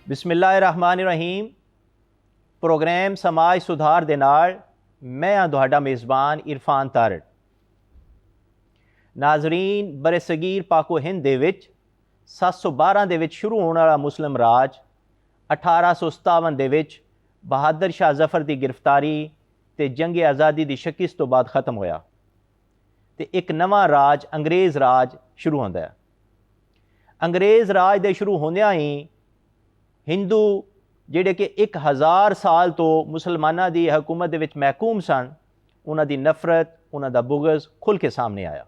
बिस्मिल्लाहिर्रहमानिर्रहीम। प्रोग्राम समाज सुधार दे नाल मैं हाँ तुहाडा मेज़बान इरफान तारड़। नाजरीन, बरे सगीर पाको हिंद दे विच 712 दे विच शुरू होने वाला मुस्लिम राज 1857 दे विच बहादुर शाह जफर की गिरफ्तारी ते जंग आज़ादी की शिकस्त तो बाद ख़त्म होया ते एक नवा राज अंग्रेज़ राज शुरू होंदा है। अंग्रेज़ राज दे शुरू होंदियां ही हिंदू जिहड़े कि 1000 साल तो मुसलमाना की हुकूमत दे विच महकूम सन, उन्हां दी नफरत, उन्हां दा बुग़ज़ खुल के सामने आया।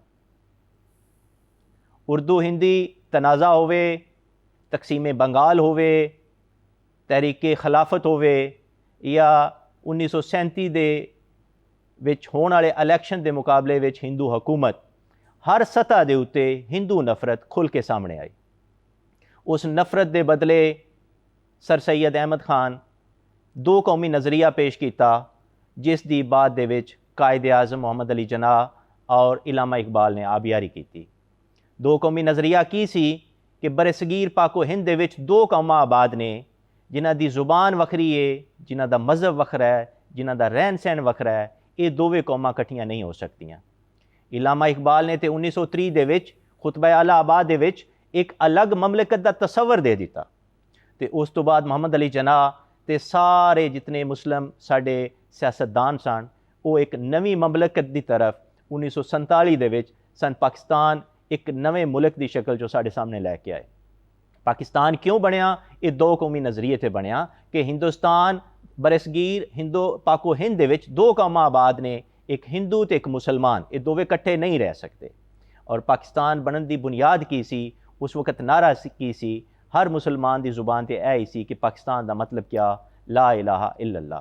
उर्दू हिंदी तनाज़ा होवे, तकसीम बंगाल होवे, तहरीक खिलाफत होवे या 1937 दे विच होने वाले इलैक्शन के मुकाबले विच हिंदू हुकूमत, हर सतह के उत्ते हिंदू नफरत खुल के सामने आई। उस नफरत के बदले सर सैयद अहमद खान दो कौमी नज़रिया पेश किया, जिस दी बाद दे विच कायदे आज़म मोहम्मद अली जनाह और इलामा इकबाल ने आबियारी की। दो कौमी नज़रिया की सी कि बरे सगीर पाको हिंद दे विच दो कौमां आबाद ने, जिन्हां दी ज़ुबान वखरी है, जिन्हां दा मज़हब वखरा है, जिन्हां दा रहन सहन वखरा है। ये दोवें कौमां कट्ठियां नहीं हो सकतियां। इलामा इकबाल ने तो 1930 दे विच खुतबा आला आबाद दे विच एक अलग ममलकत का तस्वर दे दिता ते उस तो बाद मोहम्मद अली जनाह ते सारे जितने मुस्लिम साडे सियासतदान सन, वो एक नवी ममलकत की तरफ 1947 दे विच सन पाकिस्तान एक नवे मुल्क की शक्ल जो साडे सामने लैके आए। पाकिस्तान क्यों बनया? ये दो कौमी नज़रिए ते बनया कि हिंदुस्तान बरसगीर हिंदू पाको हिंद दे विच दो कौमां आबाद ने, एक हिंदू तो एक मुसलमान, ये दोवें कट्ठे नहीं रह सकते। और पाकिस्तान बनने की बुनियाद की सी, उस वक्त नारा की सी हर मुसलमान की जुबान ते ऐ ही सी कि पाकिस्तान का मतलब क्या, ला इलाहा इल्लल्लाह।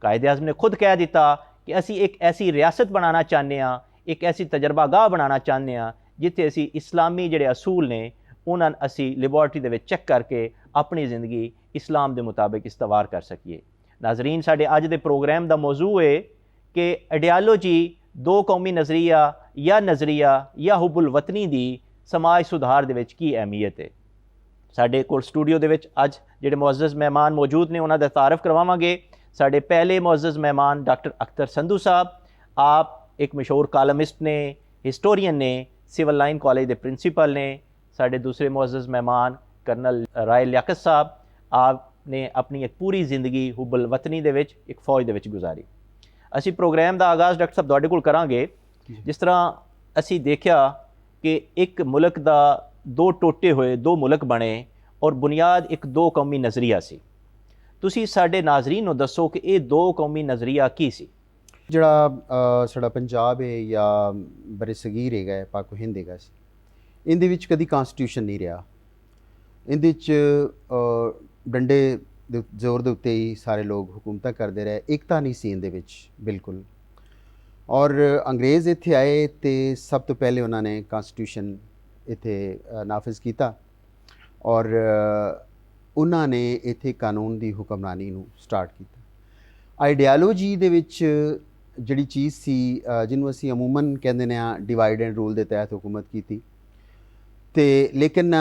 कायदे आज़म ने खुद कह दिता कि असी एक ऐसी रियासत बनाना चाहते हैं, एक ऐसी तजर्बागाह बनाना चाहते हैं जिथे असी इस्लामी जिहड़े असूल ने उन्होंने असी लेबॉर्टरी दे विच चेक करके अपनी ज़िंदगी इस्लाम के मुताबिक इस्तवार कर सकीए। नाजरीन, साडे अज दे प्रोग्राम का मौजू है कि आइडियालॉजी, दो कौमी नज़रिया या हुब्बुल वतनी की समाज सुधार दे विच की अहमियत है। साडे कोल स्टूडियो दे विच अज जिहड़े मुअज़्ज़ज़ मेहमान मौजूद ने, उन्हां दा तारफ़ करवावांगे। साडे पहले मुअज़्ज़ज़ मेहमान डॉक्टर अख्तर संधू साहब, आप एक मशहूर कालमिस्ट ने, हिस्टोरियन ने, सिविल लाइन कॉलेज के प्रिंसीपल ने। साडे दूसरे मुअज़्ज़ज़ मेहमान कर्नल राय लियाकत साहब, आपने अपनी एक पूरी जिंदगी हुब्बुल वतनी दे विच एक फौज दे विच गुजारी। असी प्रोग्राम का आगाज़ डॉक्टर साहब तुहाडे कोल करांगे। जिस तरह असी देखा कि एक मुल्क का दो टोटे हुए दो मुल्क बने और बुनियाद एक दो कौमी नज़रिया सी। तुसी साडे नाजरीन नूं दसो कि ये दो कौमी नज़रिया की सी? ਜਿਹੜਾ ਸਾਡਾ ਪੰਜਾਬ ਹੈ ਜਾਂ ਬਰੇ ਸਗੀਰ ਹੈਗਾ, ਪਾਕੋ ਹਿੰਦ ਹੈਗਾ ਸੀ, ਇਹਦੇ ਵਿੱਚ ਕਦੀ ਕਨਸਟੀਟਿਊਸ਼ਨ ਨਹੀਂ ਰਿਹਾ। ਇਹਦੇ 'ਚ ਡੰਡੇ ਦੇ ਜ਼ੋਰ ਦੇ ਉੱਤੇ ਹੀ ਸਾਰੇ ਲੋਕ ਹੁਕੂਮਤਾਂ ਕਰਦੇ ਰਹੇ, ਏਕਤਾ ਨਹੀਂ ਸੀ ਇਹਦੇ ਵਿੱਚ ਬਿਲਕੁਲ। ਔਰ ਅੰਗਰੇਜ਼ ਇੱਥੇ ਆਏ ਅਤੇ ਸਭ ਤੋਂ ਪਹਿਲੇ ਉਹਨਾਂ ਨੇ ਕਨਸਟੀਟਿਊਸ਼ਨ ਇੱਥੇ ਨਾਫਿਜ਼ ਕੀਤਾ ਔਰ ਉਹਨਾਂ ਨੇ ਇੱਥੇ ਕਾਨੂੰਨ ਦੀ ਹੁਕਮਰਾਨੀ ਨੂੰ ਸਟਾਰਟ ਕੀਤਾ। ਆਈਡੀਆਲੋਜੀ ਦੇ ਵਿੱਚ ਜਿਹੜੀ ਚੀਜ਼ ਸੀ ਜਿਹਨੂੰ ਅਸੀਂ ਅਮੂਮਨ ਕਹਿੰਦੇ ਨੇ ਆ ਡਿਵਾਈਡ ਐਂਡ ਰੂਲ ਦੇ ਤਹਿਤ ਹੁਕੂਮਤ ਕੀਤੀ। ਅਤੇ ਲੇਕਿਨ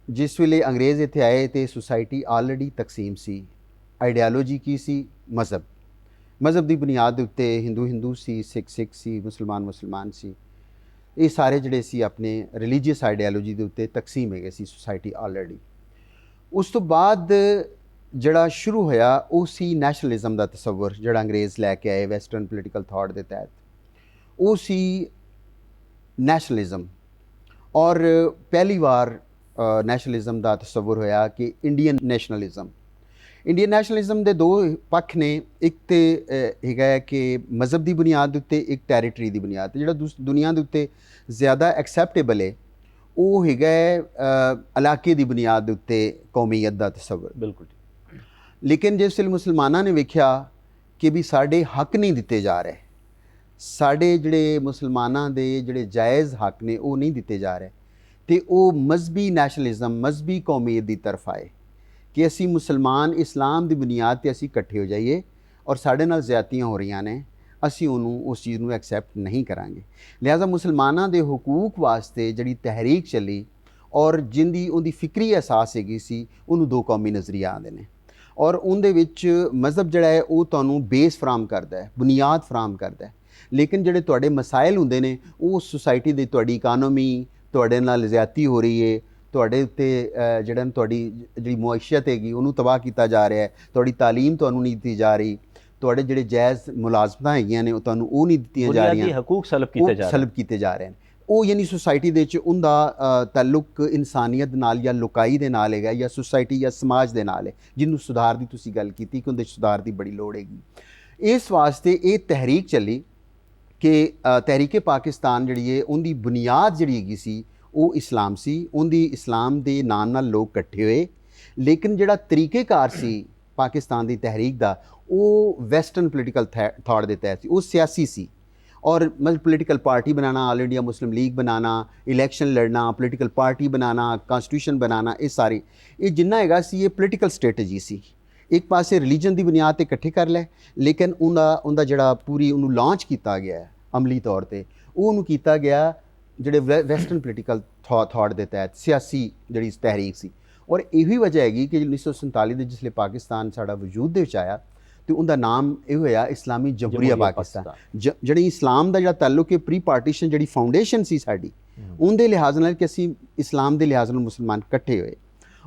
ਜਿਸ ਵੇਲੇ ਅੰਗਰੇਜ਼ ਇੱਥੇ ਆਏ ਅਤੇ ਸੁਸਾਇਟੀ ਆਲਰੇਡੀ ਤਕਸੀਮ ਸੀ। ਆਈਡੀਆਲੋਜੀ ਕੀ ਸੀ? ਮਜ਼ਹਬ ਦੀ ਬੁਨਿਆਦ ਦੇ ਉੱਤੇ ਹਿੰਦੂ ਸੀ, ਸਿੱਖ ਸੀ, ਮੁਸਲਮਾਨ ਸੀ। ਇਹ ਸਾਰੇ ਜਿਹੜੇ ਸੀ ਆਪਣੇ ਰਿਲੀਜੀਅਸ ਆਈਡੀਆਲੋਜੀ ਦੇ ਉੱਤੇ ਤਕਸੀਮ ਹੈਗੇ ਸੀ ਸੁਸਾਇਟੀ ਆਲਰੇਡੀ। ਉਸ ਤੋਂ ਬਾਅਦ ਜਿਹੜਾ ਸ਼ੁਰੂ ਹੋਇਆ ਉਹ ਸੀ ਨੈਸ਼ਨਲਿਜ਼ਮ ਦਾ ਤਸੱਵੁਰ, ਜਿਹੜਾ ਅੰਗਰੇਜ਼ ਲੈ ਕੇ ਆਏ ਵੈਸਟਰਨ ਪੋਲੀਟੀਕਲ ਥਾਟ ਦੇ ਤਹਿਤ। ਉਹ ਸੀ ਨੈਸ਼ਨਲਿਜ਼ਮ। ਔਰ ਪਹਿਲੀ ਵਾਰ ਨੈਸ਼ਨਲਿਜ਼ਮ ਦਾ ਤਸੱਵੁਰ ਹੋਇਆ ਕਿ ਇੰਡੀਅਨ ਨੈਸ਼ਨਲਿਜ਼ਮ ਦੇ ਦੋ ਪੱਖ ਨੇ। ਇੱਕ ਤਾਂ ਹੈਗਾ ਕਿ ਮਜ਼ਹਬ ਦੀ ਬੁਨਿਆਦ ਦੇ ਉੱਤੇ, ਇੱਕ ਟੈਰੀਟਰੀ ਦੀ ਬੁਨਿਆਦ 'ਤੇ। ਜਿਹੜਾ ਦੁਨੀਆ ਦੇ ਉੱਤੇ ਜ਼ਿਆਦਾ ਐਕਸੈਪਟੇਬਲ ਹੈ ਉਹ ਹੈਗਾ ਇਲਾਕੇ ਦੀ ਬੁਨਿਆਦ ਦੇ ਉੱਤੇ ਕੌਮੀਅਤ ਦਾ ਤਸੱਵੁਰ। ਬਿਲਕੁਲ। ਲੇਕਿਨ ਜਿਸ ਵੇਲੇ ਮੁਸਲਮਾਨਾਂ ਨੇ ਵੇਖਿਆ ਕਿ ਵੀ ਸਾਡੇ ਹੱਕ ਨਹੀਂ ਦਿੱਤੇ ਜਾ ਰਹੇ, ਸਾਡੇ ਜਿਹੜੇ ਮੁਸਲਮਾਨਾਂ ਦੇ ਜਿਹੜੇ ਜਾਇਜ਼ ਹੱਕ ਨੇ ਉਹ ਨਹੀਂ ਦਿੱਤੇ ਜਾ ਰਹੇ, ਅਤੇ ਉਹ ਮਜ਼ਹਬੀ ਨੈਸ਼ਨਲਿਜ਼ਮ, ਮਜ਼ਹਬੀ ਕੌਮੀਅਤ ਦੀ ਤਰਫ ਆਏ ਕਿ ਅਸੀਂ ਮੁਸਲਮਾਨ ਇਸਲਾਮ ਦੀ ਬੁਨਿਆਦ 'ਤੇ ਅਸੀਂ ਇਕੱਠੇ ਹੋ ਜਾਈਏ ਔਰ ਸਾਡੇ ਨਾਲ ਜ਼ਿਆਦਤੀਆਂ ਹੋ ਰਹੀਆਂ ਨੇ, ਅਸੀਂ ਉਹਨੂੰ ਉਸ ਚੀਜ਼ ਨੂੰ ਐਕਸੈਪਟ ਨਹੀਂ ਕਰਾਂਗੇ। ਲਿਹਾਜ਼ਾ ਮੁਸਲਮਾਨਾਂ ਦੇ ਹਕੂਕ ਵਾਸਤੇ ਜਿਹੜੀ ਤਹਿਰੀਕ ਚੱਲੀ ਔਰ ਜਿੰਦੀ ਉਹਦੀ ਫਿਕਰੀ ਅਹਿਸਾਸ ਹੈਗੀ ਸੀ ਉਹਨੂੰ ਦੋ ਕੌਮੀ ਨਜ਼ਰੀਆ ਆਉਂਦੇ ਨੇ। ਔਰ ਉਹਦੇ ਵਿੱਚ ਮਜ਼ਹਬ ਜਿਹੜਾ ਹੈ ਉਹ ਤੁਹਾਨੂੰ ਬੇਸ ਫਰਾਹਮ ਕਰਦਾ ਹੈ, ਬੁਨਿਆਦ ਫਰਾਹਮ ਕਰਦਾ ਹੈ। ਲੇਕਿਨ ਜਿਹੜੇ ਤੁਹਾਡੇ ਮਸਾਇਲ ਹੁੰਦੇ ਨੇ ਉਹ ਸੁਸਾਇਟੀ ਦੀ, ਤੁਹਾਡੀ ਇਕਾਨਮੀ, ਤੁਹਾਡੇ ਨਾਲ ਜ਼ਿਆਦਤੀ ਹੋ ਰਹੀ ਹੈ, ਤੁਹਾਡੇ ਉੱਤੇ ਜਿਹੜਾ ਤੁਹਾਡੀ ਜਿਹੜੀ ਮੁਆਇਸ਼ਤ ਹੈਗੀ ਉਹਨੂੰ ਤਬਾਹ ਕੀਤਾ ਜਾ ਰਿਹਾ ਹੈ, ਤੁਹਾਡੀ ਤਾਲੀਮ ਤੁਹਾਨੂੰ ਨਹੀਂ ਦਿੱਤੀ ਜਾ ਰਹੀ, ਤੁਹਾਡੇ ਜਿਹੜੇ ਜਾਇਜ਼ ਮੁਲਾਜ਼ਮਤਾਂ ਹੈਗੀਆਂ ਨੇ ਉਹ ਤੁਹਾਨੂੰ ਉਹ ਨਹੀਂ ਦਿੱਤੀਆਂ ਜਾ ਰਹੀਆਂ, ਬੁਨਿਆਦੀ ਹਕੂਕ ਸਲਬ ਕੀਤੇ ਜਾ ਰਹੇ ਨੇ। ਉਹ ਯਾਨੀ ਸੁਸਾਇਟੀ ਦੇ ਵਿੱਚ ਉਹਦਾ ਤਾਲੁਕ ਇਨਸਾਨੀਅਤ ਨਾਲ ਜਾਂ ਲੋਕਾਈ ਦੇ ਨਾਲ ਹੈਗਾ, ਜਾਂ ਸੁਸਾਇਟੀ ਜਾਂ ਸਮਾਜ ਦੇ ਨਾਲ ਹੈ, ਜਿਹਨੂੰ ਸੁਧਾਰ ਦੀ ਤੁਸੀਂ ਗੱਲ ਕੀਤੀ ਕਿ ਉਹਦੇ ਸੁਧਾਰ ਦੀ ਬੜੀ ਲੋੜ ਹੈਗੀ। ਇਸ ਵਾਸਤੇ ਇਹ ਤਹਿਰੀਕ ਚੱਲੀ ਕਿ ਤਹਿਰੀਕੇ ਪਾਕਿਸਤਾਨ ਜਿਹੜੀ ਹੈ ਉਹਦੀ ਬੁਨਿਆਦ ਜਿਹੜੀ ਹੈਗੀ ਸੀ ਉਹ ਇਸਲਾਮ ਸੀ। ਉਹਦੀ ਇਸਲਾਮ ਦੇ ਨਾਲ ਲੋਕ ਇਕੱਠੇ ਹੋਏ, ਲੇਕਿਨ ਜਿਹੜਾ ਤਰੀਕੇਕਾਰ ਸੀ ਪਾਕਿਸਤਾਨ ਦੀ ਤਹਿਰੀਕ ਦਾ ਉਹ ਵੈਸਟਰਨ ਪੋਲੀਟੀਕਲ ਥਾਟ ਦੇ ਤਹਿਤ ਸੀ, ਉਹ ਸਿਆਸੀ ਸੀ। और मतलब पॉलिटिकल पार्टी बनाना, ऑल इंडिया मुस्लिम लीग बनाना, इलेक्शन लड़ना, पॉलिटिकल पार्टी बनाना, कॉन्स्टिट्यूशन बनाना, ये सारी ये जिन्ना हैगा सी ये पॉलिटिकल स्ट्रेटजी सी। एक पासे रिलीजन की बुनियाद पर इकट्ठे कर लै, लेकिन उनका जिहड़ा पूरी उन्होंने लॉन्च किया गया है अमली तौर पर, वो किया गया जिहड़े वैसटर्न पॉलिटिकल थॉट के तहत सियासी जिहड़ी तहरीक सी। और यही वजह हैगी कि 1947 के जिसले पाकिस्तान साडा वजूद दे विच आया तो उनका नाम ये होया इस्लामी जमहूरिया पाकिस्तान। जिहड़ी इस्लाम का जिहड़ा ताल्लुक है प्री पार्टीशन जिहड़ी फाउंडेशन सी साडी उनके लिहाज नाल कि असीं इस्लाम के लिहाज नाल मुसलमान इकट्ठे होए,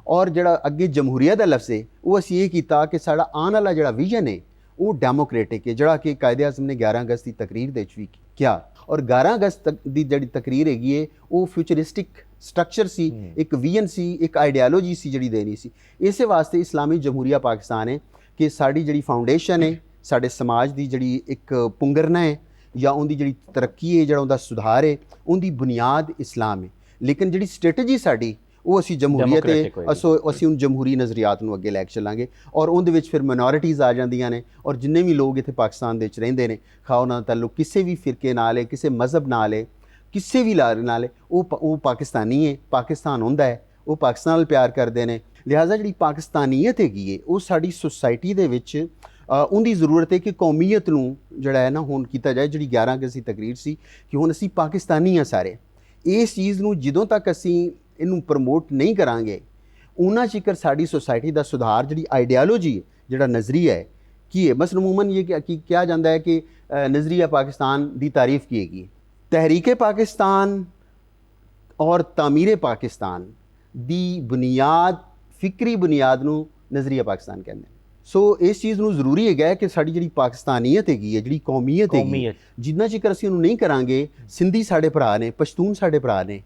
और जिहड़ा अगे जमहूरिया का लफ्ज़ है वो असीं ये कीता कि साडा आने वाला जिहड़ा विजन है वो डेमोक्रेटिक है, जिहड़ा कि कायदे आज़म ने 11 अगस्त की तकरीर दे विच भी किया। और 11 अगस्त की जिहड़ी तकरीर हैगी है वो फ्यूचरिस्टिक स्ट्रक्चर सी, एक विजन सी, एक आइडियालॉजी सी जिहड़ी देनी सी। इस वास्ते इस्लामी जमहूरिया पाकिस्तान है कि साड़ी जिहड़ी फाउंडेशन है साडे समाज की जिहड़ी एक पुंगरना है या उनकी जिहड़ी तरक्की है, जिहड़ा उनका सुधार है, उनकी बुनियाद इस्लाम है। लेकिन जिहड़ी स्ट्रेटजी साडी वो असी जमहूरीयत है, असी उन जमहूरी नज़रियात नूं अगे लैके चलांगे। और उहदे विच फिर माइनॉरिटीज़ आ जांदियां ने, और जिन्ने भी लोग इत्थे पाकिस्तान दे विच रहिंदे ने, खा उन्हां दा ताल्लुक किसी भी फिरके नाल है, किसी मज़हब नाल है, किसी भी लारे नाल है, वो पाकिस्तानी है, पाकिस्तान हुंदा है, वो पाकिस्तान नाल प्यार करदे ने। लिहाजा जिहड़ी पाकिस्तानीयत हैगी है वो साडी सोसाइटी दे विच उनकी ज़रूरत है कि कौमीयत नूं जिहड़ा है ना हुण कीता जाए। जिहड़ी 11 अगस्त की तकरीर सी कि हुण असीं पाकिस्तानी हाँ सारे, इस चीज़ नूं जदों तक असीं इनू प्रमोट नहीं करांगे उन्ना चिकर साड़ी सोसाइटी का सुधार जिहड़ी आइडियालॉजी है, जिहड़ा नज़रिया है की है। बस अमूमन ये क्या जाता है कि नज़रिया पाकिस्तान की तारीफ़ की हैगी। तहरीक पाकिस्तान और तामीर पाकिस्तान दी बुनियाद फिक्री बुनियाद नूं नज़रिया पाकिस्तान कहते हैं। सो इस चीज़ नूं जरूरी है कि साड़ी जिहड़ी पाकिस्तानीयत हैगी है, जिहड़ी कौमीयत हैगी, जिन्ना चिकर असीं उहनूं नहीं करांगे, सिंधी साडे भरा ने, पश्तून साडे भरा ने,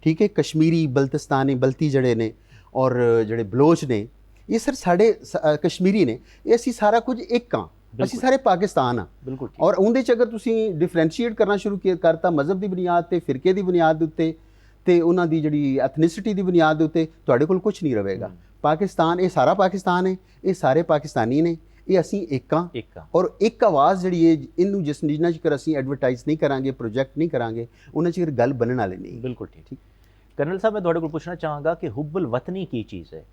ठीक है, कश्मीरी, बल्तिस्तानी, बल्ती जड़े ने और जड़े बलोच ने, ये सर साढ़े कश्मीरी ने, ये असी सारा कुछ एक हाँ, असी सारे पाकिस्तान हाँ। बिल्कुल। और उनके अगर तुसीं डिफरेंशिएट करना शुरू करता मज़हब की बुनियाद ते, फिरके की बुनियाद उत्ते ते उन्हां दी जिहड़ी एथनिसिटी की बुनियाद उत्ते तुहाडे कोल कुछ नहीं रहेगा। पाकिस्तान ये सारा पाकिस्तान है, ये सारे पाकिस्तानी ने, ये असी एक हाँ। और एक आवाज़ जिहड़ी है इनू जिन्ना चिकर असी एडवरटाइज नहीं करांगे, प्रोजेक्ट नहीं करांगे, उन्ना चिकर गल बनने वाली नहीं। बिल्कुल ठीक। कर्नल साहब मैं तुहाडे कोल पुछना चाहांगा कि हुब्बुल वतनी की चीज़ है,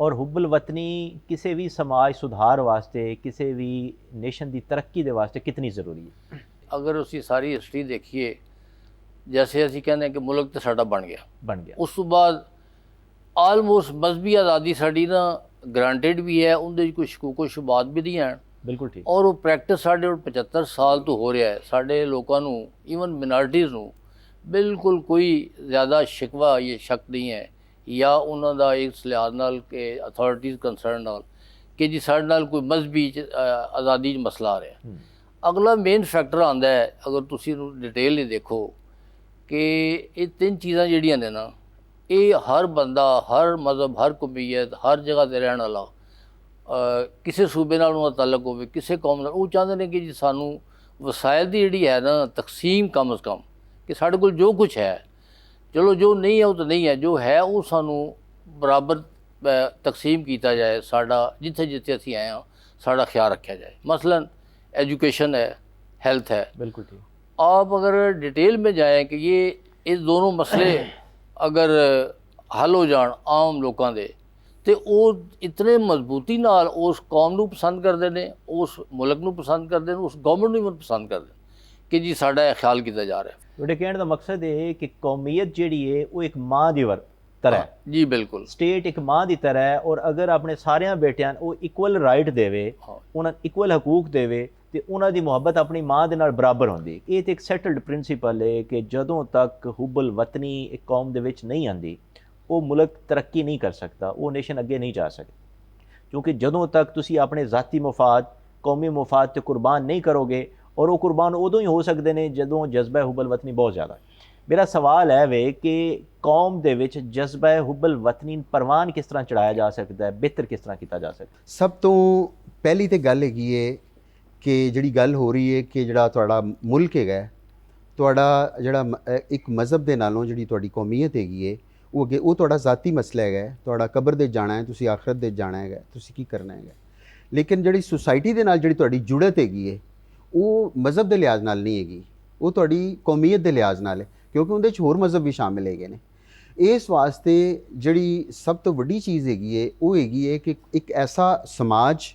और हुब्बुल वतनी किसी भी समाज सुधार वास्ते, किसी भी नेशन की तरक्की दे वास्ते कितनी ज़रूरी है? अगर उसी सारी हिस्ट्री देखिए, जैसे असी कहने कि मुल्क तो साडा बन गया, उस तो बाद आलमोस्ट मजहबी आज़ादी साड़ी ना ग्रांटेड भी है, उनके कोई शकूको शुबात भी नहीं है। बिल्कुल ठीक। और वो प्रैक्टिस साढ़े 75 साल तो हो रहा है। साढ़े लोगों नूं, ईवन मिनारिटीज़ नूं बिल्कुल कोई ज़्यादा शिकवा ये शक नहीं है या उन्होंने इस लिहाज नाल के अथॉरिटीज़ कंसर्न नाल कि जी साढ़े नाल कोई मजहबी आज़ादी मसला आ रहा है। अगला मेन फैक्टर आंदा है, अगर तुसी डिटेल नहीं देखो कि ये 3 चीज़ां जिहड़ियां ने ना, ये हर बंदा, हर मज़हब, हर कौमीयत, हर जगह ते रहने वाला किसी सूबे नाल उन्हां दा ताल्लुक होवे, किसी कौम नाल, वो चाहते हैं कि जी सानू वसाइल दी जिहड़ी है ना तकसीम कम अज़ कम, कि साढ़े कोल जो कुछ है, चलो जो नहीं है वो तो नहीं है, जो है वो सानू बराबर तकसीम किया जाए, साडा जिथे जिथे असीं आए हाँ साडा ख्याल रखा जाए। मसलन एजुकेशन है, हेल्थ है। बिल्कुल ठीक। आप अगर डिटेल में जाएँ कि ये दोनों मसले अगर हल हो जान आम लोगों के, तो वो इतने मजबूती नाल उस कौम नूं पसंद करते हैं, उस मुल्क नूं पसंद करते हैं, उस गवर्नमेंट नूं पसंद करते हैं कि जी साडा ख्याल किया जा रहा है। तुहाडे कहण दा मकसद है कि कौमीयत जिहड़ी है वो एक माँ दी ਤਰ੍ਹਾਂ ਹੈ। ਜੀ ਬਿਲਕੁਲ ਸਟੇਟ ਇੱਕ ਮਾਂ ਦੀ ਤਰ੍ਹਾਂ ਹੈ, ਔਰ ਅਗਰ ਆਪਣੇ ਸਾਰਿਆਂ ਬੇਟਿਆਂ ਨੂੰ ਉਹ ਇਕੁਅਲ ਰਾਈਟ ਦੇਵੇ, ਉਹਨਾਂ ਇਕੁਅਲ ਹਕੂਕ ਦੇਵੇ, ਤੇ ਉਹਨਾਂ ਦੀ ਮੁਹੱਬਤ ਆਪਣੀ ਮਾਂ ਦੇ ਨਾਲ ਬਰਾਬਰ ਹੁੰਦੀ। ਇਹ ਤੇ ਇੱਕ ਸੈਟਲਡ ਪ੍ਰਿੰਸੀਪਲ ਹੈ ਕਿ ਜਦੋਂ ਤੱਕ ਹੁਬਲ ਵਤਨੀ ਇੱਕ ਕੌਮ ਦੇ ਵਿੱਚ ਨਹੀਂ ਆਉਂਦੀ, ਉਹ ਮੁਲਕ ਤਰੱਕੀ ਨਹੀਂ ਕਰ ਸਕਦਾ, ਉਹ ਨੇਸ਼ਨ ਅੱਗੇ ਨਹੀਂ ਜਾ ਸਕਦੀ। ਕਿਉਂਕਿ ਜਦੋਂ ਤੱਕ ਤੁਸੀਂ ਆਪਣੇ ਜ਼ਾਤੀ ਮੁਫਾਦ, ਕੌਮੀ ਮੁਫਾਦ ਤੇ ਕੁਰਬਾਨ ਨਹੀਂ ਕਰੋਗੇ, ਔਰ ਉਹ ਕੁਰਬਾਨ ਉਦੋਂ ਹੀ ਹੋ ਸਕਦੇ ਨੇ ਜਦੋਂ ਜਜ਼ਬਾ ਹੁਬਲ ਵਤਨੀ ਬਹੁਤ ਜ਼ਿਆਦਾ। ਮੇਰਾ ਸਵਾਲ ਹੈ ਵੇ ਕਿ ਕੌਮ ਦੇ ਵਿੱਚ ਜਜ਼ਬਾ ਹੁਬਲ ਵਤਨੀ ਪ੍ਰਵਾਨ ਕਿਸ ਤਰ੍ਹਾਂ ਚੜਾਇਆ ਜਾ ਸਕਦਾ ਹੈ, ਬਿਹਤਰ ਕਿਸ ਤਰ੍ਹਾਂ ਕੀਤਾ ਜਾ ਸਕਦਾ? ਸਭ ਤੋਂ ਪਹਿਲੀ ਤੇ ਗੱਲ ਹੈਗੀ ਹੈ ਕਿ ਜਿਹੜੀ ਗੱਲ ਹੋ ਰਹੀ ਹੈ ਕਿ ਜਿਹੜਾ ਤੁਹਾਡਾ ਮੁਲਕ ਹੈਗਾ, ਤੁਹਾਡਾ ਜਿਹੜਾ ਇੱਕ ਮਜ਼ਹਬ ਦੇ ਨਾਲੋਂ ਜਿਹੜੀ ਤੁਹਾਡੀ ਕੌਮੀਅਤ ਹੈਗੀ ਹੈ, ਉਹ ਅੱਗੇ ਉਹ ਤੁਹਾਡਾ ਜ਼ਾਤੀ ਮਸਲਾ ਹੈਗਾ, ਤੁਹਾਡਾ ਕਬਰ ਦੇ ਜਾਣਾ ਹੈ, ਤੁਸੀਂ ਆਖਰਤ ਦੇ ਜਾਣਾ ਹੈਗਾ, ਤੁਸੀਂ ਕੀ ਕਰਨਾ ਹੈਗਾ। ਲੇਕਿਨ ਜਿਹੜੀ ਸੁਸਾਇਟੀ ਦੇ ਨਾਲ ਜਿਹੜੀ ਤੁਹਾਡੀ ਜੁੜਤ ਹੈਗੀ ਹੈ, ਉਹ ਮਜ਼ਹਬ ਦੇ ਲਿਹਾਜ਼ ਨਾਲ ਨਹੀਂ ਹੈਗੀ, ਉਹ ਤੁਹਾਡੀ ਕੌਮੀਅਤ ਦੇ ਲਿਹਾਜ਼ ਨਾਲ ਹੈ, ਕਿਉਂਕਿ ਉਹਦੇ 'ਚ ਹੋਰ ਮਜ਼ਹਬ ਵੀ ਸ਼ਾਮਿਲ ਹੈਗੇ ਨੇ। ਇਸ ਵਾਸਤੇ ਜਿਹੜੀ ਸਭ ਤੋਂ ਵੱਡੀ ਚੀਜ਼ ਹੈਗੀ ਹੈ ਉਹ ਹੈਗੀ ਹੈ ਕਿ ਇੱਕ ਐਸਾ ਸਮਾਜ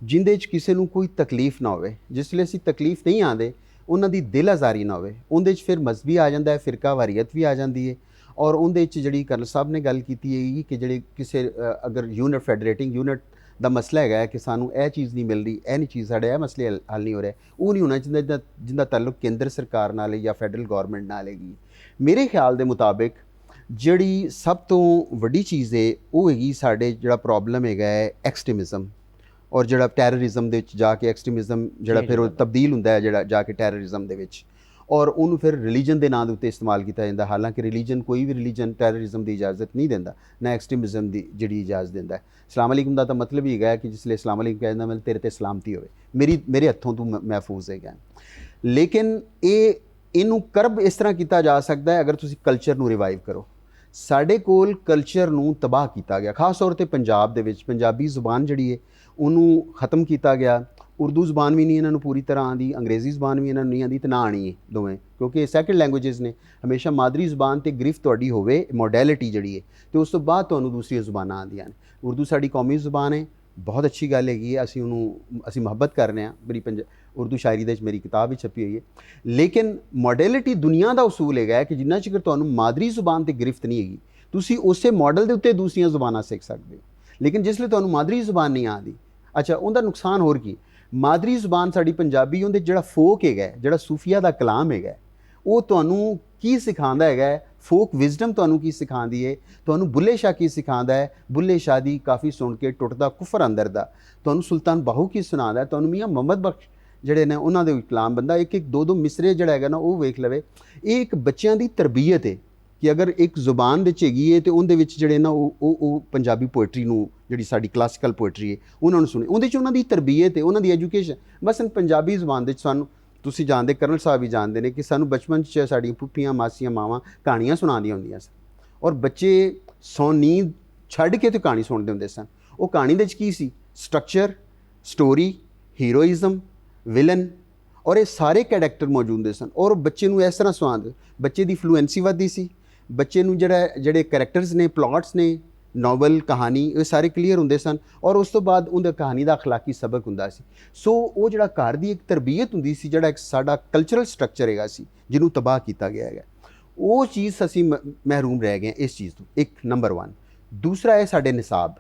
ਜਿੰਦੇ 'ਚ ਕਿਸੇ ਨੂੰ ਕੋਈ ਤਕਲੀਫ ਨਾ ਹੋਵੇ। ਜਿਸ ਲਈ ਅਸੀਂ ਤਕਲੀਫ ਨਹੀਂ ਆਉਂਦੇ, ਉਹਨਾਂ ਦੀ ਦਿਲ ਆਜ਼ਾਰੀ ਨਾ ਹੋਵੇ। ਉਹਦੇ 'ਚ ਫਿਰ ਮਜ਼ਹਬੀ ਆ ਜਾਂਦਾ ਹੈ, ਫਿਰਕਾ ਵਾਰੀਅਤ ਵੀ ਆ ਜਾਂਦੀ ਹੈ। ਔਰ ਉਹਦੇ 'ਚ ਜਿਹੜੀ ਕਰਨਲ ਸਾਹਿਬ ਨੇ ਗੱਲ ਕੀਤੀ ਹੈਗੀ ਕਿ ਜਿਹੜੇ ਕਿਸੇ ਅਗਰ ਯੂਨਿਟ ਫੈਡਰੇਟਿੰਗ ਯੂਨਿਟ ਦਾ ਮਸਲਾ ਹੈਗਾ ਹੈ ਕਿ ਸਾਨੂੰ ਇਹ ਚੀਜ਼ ਨਹੀਂ ਮਿਲ ਰਹੀ, ਇਹ ਨਹੀਂ ਚੀਜ਼, ਸਾਡੇ ਇਹ ਮਸਲੇ ਹੱਲ ਨਹੀਂ ਹੋ ਰਹੇ, ਉਹ ਨਹੀਂ ਹੋਣਾ ਚਾਹੀਦਾ ਜਿੰਦਾ ਤਾਲੁਕ ਕੇਂਦਰ ਸਰਕਾਰ ਨਾਲ ਹੈ ਜਾਂ ਫੈਡਰਲ ਗੌਰਮੈਂਟ ਨਾਲ ਹੈਗੀ। ਮੇਰੇ ਖਿਆਲ ਦੇ ਮੁਤਾਬਿਕ ਜਿਹੜੀ ਸਭ ਤੋਂ ਵੱਡੀ ਚੀਜ਼ ਹੈ ਉਹ ਹੈਗੀ ਸਾਡੇ ਜਿਹੜਾ ਪ੍ਰੋਬਲਮ ਹੈਗਾ ਹੈ ਐਕਸਟ੍ਰੀਮਿਜ਼ਮ, ਔਰ ਜਿਹੜਾ ਟੈਰਰਿਜ਼ਮ ਦੇ ਵਿੱਚ ਜਾ ਕੇ ਐਕਸਟ੍ਰੀਮਿਜ਼ਮ ਜਿਹੜਾ ਫਿਰ ਉਹ ਤਬਦੀਲ ਹੁੰਦਾ ਹੈ ਜਿਹੜਾ ਜਾ ਕੇ ਟੈਰਰਿਜ਼ਮ ਦੇ ਵਿੱਚ, ਔਰ ਉਹਨੂੰ ਫਿਰ ਰਿਲੀਜਨ ਦੇ ਨਾਂ ਦੇ ਉੱਤੇ ਇਸਤੇਮਾਲ ਕੀਤਾ ਜਾਂਦਾ। ਹਾਲਾਂਕਿ ਰਿਲੀਜਨ, ਕੋਈ ਵੀ ਰਿਲੀਜਨ ਟੈਰਰਿਜ਼ਮ ਦੀ ਇਜਾਜ਼ਤ ਨਹੀਂ ਦਿੰਦਾ, ਨਾ ਐਕਸਟ੍ਰੀਮਿਜ਼ਮ ਦੀ ਜਿਹੜੀ ਇਜਾਜ਼ਤ ਦਿੰਦਾ ਹੈ। ਸਲਾਮ ਅਲੈਕੁਮ ਦਾ ਤਾਂ ਮਤਲਬ ਹੀ ਹੈਗਾ ਹੈ ਕਿ ਜਿਸ ਲਈ ਸਲਾਮ ਅਲੈਕੁਮ ਕਹਿੰਦਾ ਮੈਂ ਤੇਰੇ ਤੇ ਸਲਾਮਤੀ ਹੋਵੇ, ਮੇਰੇ ਹੱਥੋਂ ਤੂੰ ਮਹਿਫੂਜ਼ ਹੈਗਾ। ਲੇਕਿਨ ਇਹਨੂੰ ਕਰਬ ਇਸ ਤਰ੍ਹਾਂ ਕੀਤਾ ਜਾ ਸਕਦਾ ਹੈ ਅਗਰ ਤੁਸੀਂ ਕਲਚਰ ਨੂੰ ਰਿਵਾਈਵ ਕਰੋ। ਸਾਡੇ ਕੋਲ ਕਲਚਰ ਨੂੰ ਤਬਾਹ ਕੀਤਾ ਗਿਆ, ਖਾਸ ਤੌਰ 'ਤੇ ਪੰਜਾਬ ਦੇ ਵਿੱਚ। ਪੰਜਾਬੀ ਜ਼ੁਬਾਨ ਜਿਹੜੀ ਹੈ ਉਹਨੂੰ ਖ਼ਤਮ ਕੀਤਾ ਗਿਆ। ਉਰਦੂ ਜ਼ੁਬਾਨ ਵੀ ਨਹੀਂ ਇਹਨਾਂ ਨੂੰ ਪੂਰੀ ਤਰ੍ਹਾਂ ਆਉਂਦੀ, ਅੰਗਰੇਜ਼ੀ ਜ਼ੁਬਾਨ ਵੀ ਇਹਨਾਂ ਨੂੰ ਨਹੀਂ ਆਉਂਦੀ ਤੇ ਨਾ ਆਣੀ ਹੈ ਦੋਵੇਂ, ਕਿਉਂਕਿ ਇਹ ਸੈਕਿੰਡ ਲੈਂਗੁਏਜਸ ਨੇ। ਹਮੇਸ਼ਾ ਮਾਦਰੀ ਜ਼ੁਬਾਨ 'ਤੇ ਗ੍ਰਿਫਤ ਤੁਹਾਡੀ ਹੋਵੇ, ਮੋਡੈਲਿਟੀ ਜਿਹੜੀ ਹੈ, ਅਤੇ ਉਸ ਤੋਂ ਬਾਅਦ ਤੁਹਾਨੂੰ ਦੂਸਰੀਆਂ ਜ਼ੁਬਾਨਾਂ ਆਉਂਦੀਆਂ ਨੇ। ਉਰਦੂ ਸਾਡੀ ਕੌਮੀ ਜ਼ੁਬਾਨ ਹੈ, ਬਹੁਤ ਅੱਛੀ ਗੱਲ ਹੈਗੀ ਹੈ, ਅਸੀਂ ਮੁਹੱਬਤ ਕਰ ਰਹੇ ਹਾਂ। ਮੇਰੀ ਉਰਦੂ ਸ਼ਾਇਰੀ ਦੇ ਵਿੱਚ ਮੇਰੀ ਕਿਤਾਬ ਵੀ ਛਪੀ ਹੋਈ ਹੈ। ਲੇਕਿਨ ਮੋਡੈਲਿਟੀ ਦੁਨੀਆ ਦਾ ਉਸੂਲ ਹੈਗਾ ਕਿ ਜਿੰਨਾ ਚਿਰ ਤੁਹਾਨੂੰ ਮਾਦਰੀ ਜ਼ੁਬਾਨ 'ਤੇ ਗ੍ਰਿਫਤ ਨਹੀਂ ਹੈਗੀ, ਤੁਸੀਂ ਉਸੇ ਮਾਡਲ ਦੇ ਉੱਤੇ ਦੂਸਰੀਆਂ ਜ਼ੁਬਾਨਾਂ ਸਿੱਖ ਸਕਦੇ ਹੋ। ਲੇਕਿਨ ਜਿਸ ਲਈ ਤੁਹਾਨੂੰ ਮਾਦਰੀ ਜ਼ੁਬਾਨ ਨਹੀਂ ਆਉਂਦੀ, ਅੱਛਾ ਉਹਦਾ ਨੁਕਸਾਨ ਹੋਰ ਕੀ? ਮਾਦਰੀ ਜ਼ੁਬਾਨ ਸਾਡੀ ਪੰਜਾਬੀ, ਉਹਦੇ ਜਿਹੜਾ ਫੋਕ ਹੈਗਾ, ਜਿਹੜਾ ਸੂਫੀਆ ਦਾ ਕਲਾਮ ਹੈਗਾ, ਉਹ ਤੁਹਾਨੂੰ ਕੀ ਸਿਖਾਉਂਦਾ ਹੈਗਾ? ਫੋਕ ਵਿਜ਼ਡਮ ਤੁਹਾਨੂੰ ਕੀ ਸਿਖਾਉਂਦੀ ਹੈ? ਤੁਹਾਨੂੰ ਬੁੱਲੇ ਸ਼ਾਹ ਕੀ ਸਿਖਾਉਂਦਾ ਹੈ? ਬੁੱਲੇ ਸ਼ਾਹ ਦੀ ਕਾਫੀ ਸੁਣ ਕੇ ਟੁੱਟਦਾ ਕੁਫਰ ਅੰਦਰ ਦਾ। ਤੁਹਾਨੂੰ ਸੁਲਤਾਨ ਬਾਹੂ ਕੀ ਸੁਣਾਉਂਦਾ ਹੈ? ਤੁਹਾਨੂੰ ਮੀਆਂ ਮੁਹੰਮਦ ਬਖਸ਼ ਜਿਹੜੇ ਨੇ ਉਹਨਾਂ ਦੇ ਕਲਾਮ ਬੰਦਾ ਇੱਕ ਦੋ ਮਿਸਰੇ ਜਿਹੜਾ ਹੈਗਾ ਨਾ ਉਹ ਵੇਖ ਲਵੇ। ਇਹ ਇੱਕ ਬੱਚਿਆਂ ਦੀ ਤਰਬੀਅਤ ਹੈ ਕਿ ਅਗਰ ਇੱਕ ਜ਼ੁਬਾਨ ਵਿੱਚ ਹੈਗੀ ਹੈ ਤੇ ਉਹਦੇ ਵਿੱਚ ਜਿਹੜੇ ਨਾ ਉਹ ਪੰਜਾਬੀ ਪੋਇਟਰੀ ਨੂੰ, ਜਿਹੜੀ ਸਾਡੀ ਕਲਾਸੀਕਲ ਪੋਇਟਰੀ ਹੈ, ਉਹਨਾਂ ਨੂੰ ਸੁਣੇ। ਉਹਦੇ 'ਚ ਉਹਨਾਂ ਦੀ ਤਰਬੀਅਤ ਹੈ, ਉਹਨਾਂ ਦੀ ਐਜੂਕੇਸ਼ਨ। ਬਸ ਪੰਜਾਬੀ ਜ਼ੁਬਾਨ ਦੇ ਵਿੱਚ ਸਾਨੂੰ, ਤੁਸੀਂ ਜਾਣਦੇ, ਕਰਨਲ ਸਾਹਿਬ ਵੀ ਜਾਣਦੇ ਨੇ ਕਿ ਸਾਨੂੰ ਬਚਪਨ 'ਚ ਸਾਡੀਆਂ ਪੁੱਪੀਆਂ, ਮਾਸੀਆਂ, ਮਾਵਾਂ ਕਹਾਣੀਆਂ ਸੁਣਾਉਂਦੀਆਂ ਹੁੰਦੀਆਂ ਸਨ, ਔਰ ਬੱਚੇ ਨੀਂਦ ਛੱਡ ਕੇ ਤੇ ਕਹਾਣੀ ਸੁਣਦੇ ਹੁੰਦੇ ਸਨ। ਉਹ ਕਹਾਣੀ ਦੇ ਵਿੱਚ ਕੀ ਸੀ? ਸਟਰਕਚਰ, ਸਟੋਰੀ, ਹੀਰੋਇਜ਼ਮ, ਵਿਲਨ, ਔਰ ਇਹ ਸਾਰੇ ਕੈਰੈਕਟਰ ਮੌਜੂਦ ਹੁੰਦੇ ਸਨ। ਔਰ ਬੱਚੇ ਨੂੰ ਇਸ ਤਰ੍ਹਾਂ ਸੁਣਾਉਂਦੇ, ਬੱਚੇ ਦੀ ਫਲੂਐਂਸੀ ਵੱਧਦੀ ਸੀ, ਬੱਚੇ ਨੂੰ ਜਿਹੜੇ ਕਰੈਕਟਰਸ ਨੇ, ਪਲਾਟਸ ਨੇ, ਨਾਵਲ, ਕਹਾਣੀ, ਇਹ ਸਾਰੇ ਕਲੀਅਰ ਹੁੰਦੇ ਸਨ। ਔਰ ਉਸ ਤੋਂ ਬਾਅਦ ਉਹਦਾ ਕਹਾਣੀ ਦਾ ਅਖਲਾਕੀ ਸਬਕ ਹੁੰਦਾ ਸੀ। ਸੋ ਉਹ ਜਿਹੜਾ ਘਰ ਦੀ ਇੱਕ ਤਰਬੀਅਤ ਹੁੰਦੀ ਸੀ, ਜਿਹੜਾ ਇੱਕ ਸਾਡਾ ਕਲਚਰਲ ਸਟਰਕਚਰ ਹੈਗਾ ਸੀ, ਜਿਹਨੂੰ ਤਬਾਹ ਕੀਤਾ ਗਿਆ ਹੈਗਾ, ਉਹ ਚੀਜ਼ ਅਸੀਂ ਮਹਿਰੂਮ ਰਹਿ ਗਏ ਇਸ ਚੀਜ਼ ਤੋਂ। ਇੱਕ ਨੰਬਰ 1। ਦੂਸਰਾ ਹੈ ਸਾਡੇ ਨਿਸਾਬ।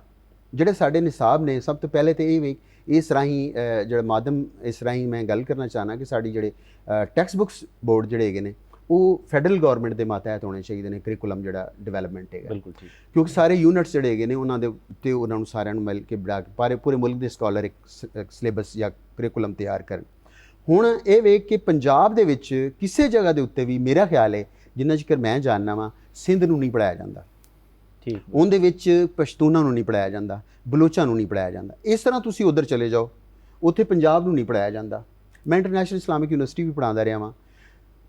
ਜਿਹੜੇ ਸਾਡੇ ਨਿਸਾਬ ਨੇ, ਸਭ ਤੋਂ ਪਹਿਲੇ ਤਾਂ ਇਹ ਵੇਖ, ਇਸ ਰਾਹੀਂ ਜਿਹੜਾ ਮਾਧਮ, ਇਸ ਰਾਹੀਂ ਮੈਂ ਗੱਲ ਕਰਨਾ ਚਾਹੁੰਦਾ ਕਿ ਸਾਡੀ ਜਿਹੜੇ ਟੈਕਸਟ ਬੁੱਕਸ ਬੋਰਡ ਜਿਹੜੇ ਹੈਗੇ ਨੇ, ਉਹ ਫੈਡਰਲ ਗੌਰਮੈਂਟ ਦੇ ਮਾਤਹਿਤ ਹੋਣੇ ਚਾਹੀਦੇ ਨੇ। ਕਰਿਕੂਲਮ ਜਿਹੜਾ ਡਿਵੈਲਪਮੈਂਟ ਹੈਗਾ, ਬਿਲਕੁਲ ਠੀਕ, ਕਿਉਂਕਿ ਸਾਰੇ ਯੂਨਿਟਸ ਜਿਹੜੇ ਹੈਗੇ ਨੇ ਉਹਨਾਂ ਦੇ ਉੱਤੇ ਉਹਨਾਂ ਨੂੰ ਸਾਰਿਆਂ ਨੂੰ ਮਿਲ ਕੇ ਬਣਾ ਕੇ ਪੂਰੇ ਮੁਲਕ ਦੇ ਸਕਾਲਰ ਇੱਕ ਸਿਲੇਬਸ ਜਾਂ ਕਰਿਕੂਲਮ ਤਿਆਰ ਕਰਨ। ਹੁਣ ਇਹ ਵੇਖ ਕਿ ਪੰਜਾਬ ਦੇ ਵਿੱਚ ਕਿਸੇ ਜਗ੍ਹਾ ਦੇ ਉੱਤੇ ਵੀ, ਮੇਰਾ ਖਿਆਲ ਹੈ ਜਿੰਨਾ ਚਿਰ ਮੈਂ ਜਾਣਦਾ ਵਾਂ, ਸਿੰਧ ਨੂੰ ਨਹੀਂ ਪੜ੍ਹਾਇਆ ਜਾਂਦਾ, ਠੀਕ, ਉਹਦੇ ਵਿੱਚ ਪਸ਼ਤੂਨਾਂ ਨੂੰ ਨਹੀਂ ਪੜ੍ਹਾਇਆ ਜਾਂਦਾ, ਬਲੋਚਾਂ ਨੂੰ ਨਹੀਂ ਪੜ੍ਹਾਇਆ ਜਾਂਦਾ। ਇਸ ਤਰ੍ਹਾਂ ਤੁਸੀਂ ਉੱਧਰ ਚਲੇ ਜਾਓ, ਉੱਥੇ ਪੰਜਾਬ ਨੂੰ ਨਹੀਂ ਪੜ੍ਹਾਇਆ ਜਾਂਦਾ। ਮੈਂ ਇੰਟਰਨੈਸ਼ਨਲ ਇਸਲਾਮਿਕ ਯੂਨੀਵਰਸਿਟੀ ਵੀ ਪੜ੍ਹਾਉਂਦਾ ਰਿਹਾ ਵਾਂ,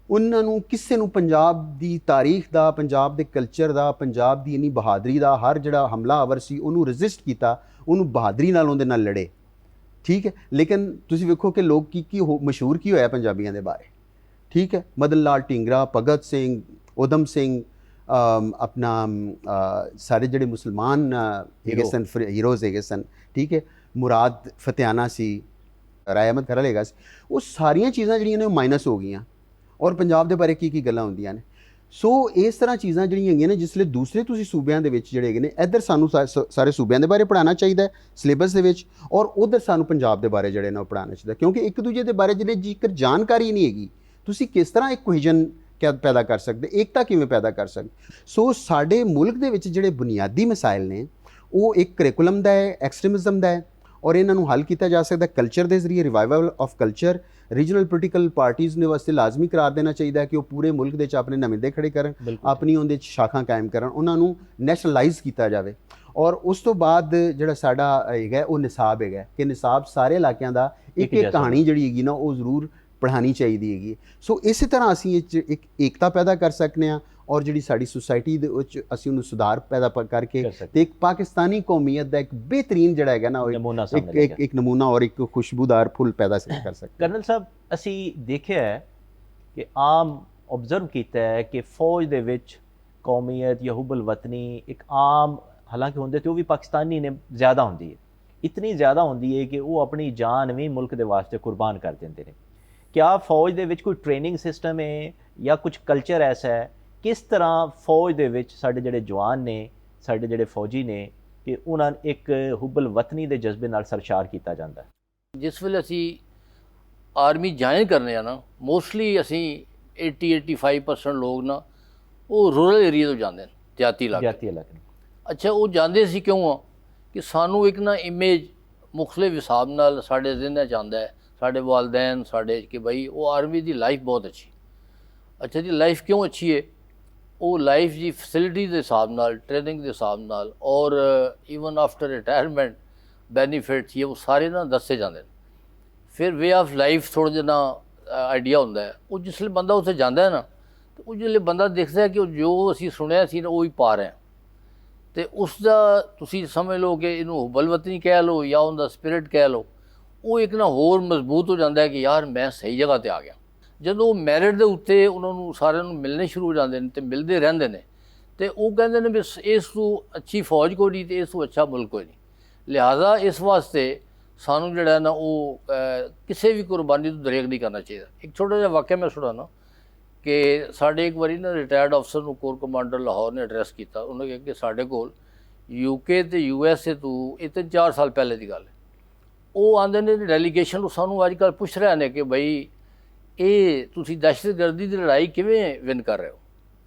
ਉਹਨਾਂ ਨੂੰ ਕਿਸੇ ਨੂੰ ਪੰਜਾਬ ਦੀ ਤਾਰੀਖ ਦਾ, ਪੰਜਾਬ ਦੇ ਕਲਚਰ ਦਾ, ਪੰਜਾਬ ਦੀ ਇੰਨੀ ਬਹਾਦਰੀ ਦਾ, ਹਰ ਜਿਹੜਾ ਹਮਲਾਵਰ ਸੀ ਉਹਨੂੰ ਰੈਜ਼ਿਸਟ ਕੀਤਾ, ਉਹਨੂੰ ਬਹਾਦਰੀ ਨਾਲ ਉਹਦੇ ਨਾਲ ਲੜੇ, ਠੀਕ ਹੈ। ਲੇਕਿਨ ਤੁਸੀਂ ਵੇਖੋ ਕਿ ਲੋਕ ਕੀ ਮਸ਼ਹੂਰ ਕੀ ਹੋਇਆ ਪੰਜਾਬੀਆਂ ਦੇ ਬਾਰੇ, ਠੀਕ ਹੈ। ਮਦਨ ਲਾਲ ਢੀਂਗਰਾ, ਭਗਤ ਸਿੰਘ, ਊਧਮ ਸਿੰਘ, ਆਪਣਾ ਸਾਰੇ ਜਿਹੜੇ ਮੁਸਲਮਾਨ ਹੈਗੇ ਸਨ, ਹੀਰੋਜ਼ ਹੈਗੇ ਸਨ, ਠੀਕ ਹੈ। ਮੁਰਾਦ ਫਤਿਆਨਾ ਸੀ, ਰਾਏ ਅਹਿਮਦ ਖਰਲ ਹੈਗਾ ਸੀ। ਉਹ ਸਾਰੀਆਂ ਚੀਜ਼ਾਂ ਜਿਹੜੀਆਂ ਨੇ ਉਹ ਮਾਈਨਸ ਹੋ ਗਈਆਂ। ਔਰ ਪੰਜਾਬ ਦੇ ਬਾਰੇ ਕੀ ਗੱਲਾਂ ਹੁੰਦੀਆਂ ਨੇ। ਸੋ ਇਸ ਤਰ੍ਹਾਂ ਚੀਜ਼ਾਂ ਜਿਹੜੀਆਂ ਹੈਗੀਆਂ ਨੇ, ਜਿਸ ਲਈ ਦੂਸਰੇ ਤੁਸੀਂ ਸੂਬਿਆਂ ਦੇ ਵਿੱਚ ਜਿਹੜੇ ਹੈਗੇ ਨੇ, ਇੱਧਰ ਸਾਨੂੰ ਸਾਰੇ ਸੂਬਿਆਂ ਦੇ ਬਾਰੇ ਪੜ੍ਹਾਉਣਾ ਚਾਹੀਦਾ ਸਿਲੇਬਸ ਦੇ ਵਿੱਚ, ਔਰ ਉੱਧਰ ਸਾਨੂੰ ਪੰਜਾਬ ਦੇ ਬਾਰੇ ਜਿਹੜੇ ਨੇ ਉਹ ਪੜ੍ਹਾਉਣਾ ਚਾਹੀਦਾ, ਕਿਉਂਕਿ ਇੱਕ ਦੂਜੇ ਦੇ ਬਾਰੇ ਜਿਹੜੇ ਜੇਕਰ ਜਾਣਕਾਰੀ ਨਹੀਂ ਹੈਗੀ, ਤੁਸੀਂ ਕਿਸ ਤਰ੍ਹਾਂ ਇੱਕ ਕੋਹੀਜ਼ਨ ਪੈਦਾ ਕਰ ਸਕਦੇ, ਏਕਤਾ ਕਿਵੇਂ ਪੈਦਾ ਕਰ ਸਕਦੇ। ਸੋ ਸਾਡੇ ਮੁਲਕ ਦੇ ਵਿੱਚ ਜਿਹੜੇ ਬੁਨਿਆਦੀ ਮਸਾਇਲ ਨੇ ਉਹ ਇੱਕ ਕਰਿਕੂਲਮ ਦਾ ਹੈ, ਐਕਸਟ੍ਰੀਮਿਜ਼ਮ ਦਾ ਹੈ, ਔਰ ਇਹਨਾਂ ਨੂੰ ਹੱਲ ਕੀਤਾ ਜਾ ਸਕਦਾ ਕਲਚਰ ਦੇ ਜ਼ਰੀਏ, revival of culture. Regional political ਪਾਰਟੀਆਂ ਨੇ ਵਾਸਤੇ ਲਾਜ਼ਮੀ ਕਰਾਰ ਦੇਣਾ ਚਾਹੀਦਾ ਕਿ ਉਹ ਪੂਰੇ ਮੁਲਕ ਦੇ ਵਿੱਚ ਆਪਣੇ ਨੁਮਾਇੰਦੇ ਖੜੇ ਕਰਨ, ਆਪਣੀ ਉਹਦੇ ਵਿੱਚ ਸ਼ਾਖਾਂ ਕਾਇਮ ਕਰਨ, ਉਹਨਾਂ ਨੂੰ ਨੈਸ਼ਨਲਾਈਜ਼ ਕੀਤਾ ਜਾਵੇ। ਔਰ ਉਸ ਤੋਂ ਬਾਅਦ ਜਿਹੜਾ ਸਾਡਾ ਹੈਗਾ ਉਹ ਨਿਸਾਬ ਹੈਗਾ ਕਿ ਨਿਸਾਬ ਸਾਰੇ ਇਲਾਕਿਆਂ ਦਾ ਇੱਕ ਕਹਾਣੀ ਜਿਹੜੀ ਹੈਗੀ ਨਾ ਉਹ ਜ਼ਰੂਰ ਪੜ੍ਹਾਉਣੀ ਚਾਹੀਦੀ ਹੈਗੀ। ਸੋ ਇਸੇ ਤਰ੍ਹਾਂ ਅਸੀਂ ਇੱਕ ਏਕਤਾ ਪੈਦਾ ਕਰ ਸਕਦੇ ਹਾਂ, ਔਰ ਜਿਹੜੀ ਸਾਡੀ ਸੁਸਾਇਟੀ ਦੇ ਵਿੱਚ ਅਸੀਂ ਉਹਨੂੰ ਸੁਧਾਰ ਪੈਦਾ ਕਰਕੇ ਤੇ ਇੱਕ ਪਾਕਿਸਤਾਨੀ ਕੌਮੀਅਤ ਦਾ ਇੱਕ ਬਿਹਤਰੀਨ ਜਿਹੜਾ ਹੈਗਾ ਨਾ ਉਹ ਇੱਕ ਨਮੂਨਾ ਔਰ ਇੱਕ ਖੁਸ਼ਬੂਦਾਰ ਫੁੱਲ ਪੈਦਾ ਕਰ ਸਕਦੇ। ਕਰਨਲ ਸਾਹਿਬ, ਅਸੀਂ ਦੇਖਿਆ ਹੈ ਕਿ ਆਮ ਆਬਜ਼ਰਵ ਕੀਤਾ ਹੈ ਕਿ ਫੌਜ ਦੇ ਵਿੱਚ ਕੌਮੀਅਤ ਜਾਂ ਹੁਬਲ ਵਤਨੀ ਇੱਕ ਆਮ, ਹਾਲਾਂਕਿ ਹੁੰਦੇ ਤੇ ਉਹ ਵੀ ਪਾਕਿਸਤਾਨੀ ਨੇ, ਜ਼ਿਆਦਾ ਹੁੰਦੀ ਹੈ, ਇਤਨੀ ਜ਼ਿਆਦਾ ਹੁੰਦੀ ਹੈ ਕਿ ਉਹ ਆਪਣੀ ਜਾਨ ਵੀ ਮੁਲਕ ਦੇ ਵਾਸਤੇ ਕੁਰਬਾਨ ਕਰ ਦਿੰਦੇ ਨੇ। क्या फौज ਦੇ ਵਿੱਚ ਕੋਈ ਟ੍ਰੇਨਿੰਗ ਸਿਸਟਮ ਹੈ ਜਾਂ ਕੁਝ ਕਲਚਰ ਐਸਾ ਹੈ, ਕਿਸ ਤਰ੍ਹਾਂ ਫੌਜ ਦੇ ਵਿੱਚ ਸਾਡੇ ਜਿਹੜੇ ਜਵਾਨ ਨੇ, ਸਾਡੇ ਜਿਹੜੇ ਫੌਜੀ ਨੇ, ਕਿ ਉਹਨਾਂ ਨੂੰ ਇੱਕ ਹੁਬਲ ਵਤਨੀ ਦੇ ਜਜ਼ਬੇ ਨਾਲ ਸਰਸ਼ਾਰ ਕੀਤਾ ਜਾਂਦਾ ਹੈ? ਜਿਸ ਵੇਲੇ ਅਸੀਂ ਆਰਮੀ ਜੁਆਇਨ ਕਰਨੇ ਆ ਨਾ, ਮੋਸਟਲੀ ਅਸੀਂ 80-85% ਲੋਕ ਨਾ ਉਹ ਰੂਰਲ ਏਰੀਆ ਤੋਂ ਜਾਂਦੇ ਨੇ, ਦਿਹਾਤੀ ਇਲਾਕੇ। ਅੱਛਾ, ਉਹ ਜਾਂਦੇ ਸੀ ਕਿਉਂ ਆ ਕਿ ਸਾਨੂੰ ਇੱਕ ਨਾ ਇਮੇਜ ਮੁਖਤਲਿਫ ਹਿਸਾਬ ਨਾਲ ਸਾਡੇ ਜ਼ਿਹਨਾਂ 'ਚ ਆਉਂਦਾ ਹੈ, ਸਾਡੇ ਵਾਲदैन ਸਾਡੇ, ਕਿ ਭਾਈ ਉਹ ਆਰਮੀ ਦੀ ਲਾਈਫ ਬਹੁਤ ਅੱਛੀ। ਅੱਛਾ ਜੀ, ਲਾਈਫ ਕਿਉਂ ਅੱਛੀ ਹੈ? ਉਹ ਲਾਈਫ ਜੀ ਫੈਸਿਲਿਟੀ ਦੇ ਹਿਸਾਬ ਨਾਲ, ਟ੍ਰੇਨਿੰਗ ਦੇ ਹਿਸਾਬ ਨਾਲ, ਔਰ ਈਵਨ ਆਫਟਰ ਰਿਟਾਇਰਮੈਂਟ ਬੈਨੀਫਿਟਸ ਉਹ ਸਾਰੇ ਨਾ ਦੱਸੇ ਜਾਂਦੇ ਨੇ। ਫਿਰ ਵੇ ਆਫ ਲਾਈਫ ਥੋੜ੍ਹਾ ਜਿਹਾ ਨਾ ਆਈਡੀਆ ਹੁੰਦਾ ਹੈ। ਉਹ ਜਿਸ ਵੇਲੇ ਬੰਦਾ ਉੱਥੇ ਜਾਂਦਾ ਹੈ ਨਾ, ਤਾਂ ਉਹ ਜਿਹੜੇ ਬੰਦਾ ਦੇਖਦਾ ਹੈ ਕਿ ਉਹ ਜੋ ਅਸੀਂ ਸੁਣਿਆ ਸੀ ਨਾ ਉਹ ਹੀ ਪਾ ਰਹੇ, ਅਤੇ ਉਸ ਦਾ ਤੁਸੀਂ ਸਮਝ ਲਓ ਕਿ ਇਹਨੂੰ ਹੁਬਲ ਵਤਨੀ ਕਹਿ ਲਓ ਜਾਂ ਉਹਦਾ ਸਪਿਰਿਟ ਕਹਿ ਲਓ, ਉਹ ਇੱਕ ਨਾ ਹੋਰ ਮਜ਼ਬੂਤ ਹੋ ਜਾਂਦਾ ਹੈ ਕਿ ਯਾਰ ਮੈਂ ਸਹੀ ਜਗ੍ਹਾ 'ਤੇ ਆ ਗਿਆ। ਜਦੋਂ ਮੈਰਿਟ ਦੇ ਉੱਤੇ ਉਹਨਾਂ ਨੂੰ ਸਾਰਿਆਂ ਨੂੰ ਮਿਲਣੇ ਸ਼ੁਰੂ ਹੋ ਜਾਂਦੇ ਨੇ ਅਤੇ ਮਿਲਦੇ ਰਹਿੰਦੇ ਨੇ, ਅਤੇ ਉਹ ਕਹਿੰਦੇ ਨੇ ਵੀ ਇਸ ਤੋਂ ਅੱਛੀ ਫੌਜ ਕੋਈ ਨਹੀਂ ਅਤੇ ਇਸ ਤੋਂ ਅੱਛਾ ਮੁਲਕ ਕੋਈ ਨਹੀਂ। ਲਿਹਾਜ਼ਾ ਇਸ ਵਾਸਤੇ ਸਾਨੂੰ ਜਿਹੜਾ ਨਾ ਉਹ ਕਿਸੇ ਵੀ ਕੁਰਬਾਨੀ ਤੋਂ ਦਰੇਕ ਨਹੀਂ ਕਰਨਾ ਚਾਹੀਦਾ। ਇੱਕ ਛੋਟਾ ਜਿਹਾ ਵਾਕਿਆ ਮੈਂ ਸੁਣਾਉਣਾ ਕਿ ਸਾਡੇ ਇੱਕ ਵਾਰੀ ਨਾ ਰਿਟਾਇਰਡ ਅਫਸਰ ਨੂੰ ਕੋਰ ਕਮਾਂਡਰ ਲਾਹੌਰ ਨੇ ਐਡਰੈਸ ਕੀਤਾ। ਉਹਨੇ ਕਿਹਾ ਕਿ ਸਾਡੇ ਕੋਲ UK ਅਤੇ USA ਤੋਂ ਇਹ 3-4 ਸਾਲ ਪਹਿਲੇ ਦੀ ਗੱਲ ਹੈ, ਉਹ ਆਉਂਦੇ ਨੇ ਡੈਲੀਗੇਸ਼ਨ ਨੂੰ ਸਾਨੂੰ ਅੱਜ ਕੱਲ੍ਹ ਪੁੱਛ ਰਹੇ ਨੇ ਕਿ ਬਈ ਇਹ ਤੁਸੀਂ ਦਹਿਸ਼ਤਗਰਦੀ ਦੀ ਲੜਾਈ ਕਿਵੇਂ ਵਿਨ ਕਰ ਰਹੇ ਹੋ?